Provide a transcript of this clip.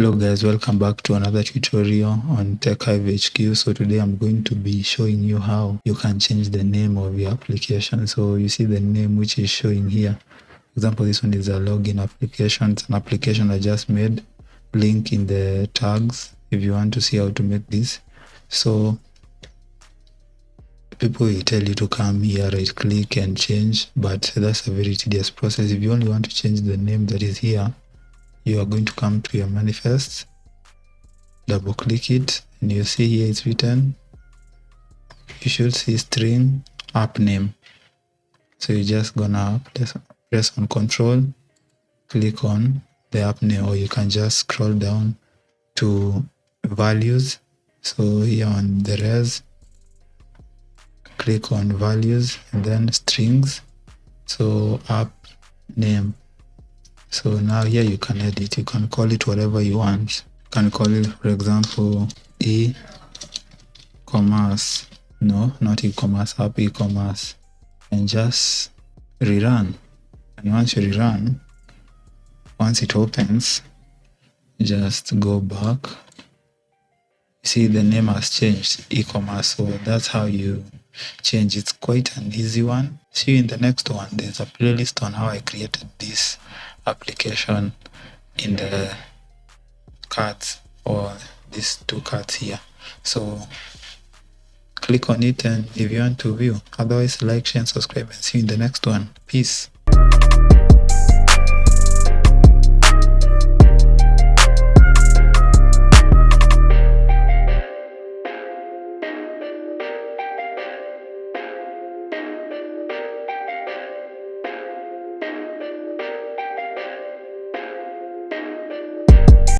Hello guys, welcome back to another tutorial on TechHiveHQ. So today I'm going to be showing you how you can change the name of your application. So you see the name which is showing here. For example, this one is a login application. It's an application I just made. Link in the tags if you want to see how to make this. So people will tell you to come here, right click and change, but that's a very tedious process. If you only want to change the name that is here, you are going to come to your manifest, double click it, and you see here it's written, you should see string app name. So you're just gonna press on control, click on the app name, or you can just scroll down to values. So here on the res, click on values and then strings, so app name. So now here you can edit, you can call it whatever you want. You can call it, for example, e-commerce. No, not e-commerce, app e-commerce. And just rerun. And once you rerun, once it opens, just go back. You see the name has changed, e-commerce. So that's how you change. It's quite an easy one. See you in the next one. There's a playlist on how I created this application in the cards, or these two cards here. So click on it and if you want to view. Otherwise, like, share and subscribe, and see you in the next one. Peace.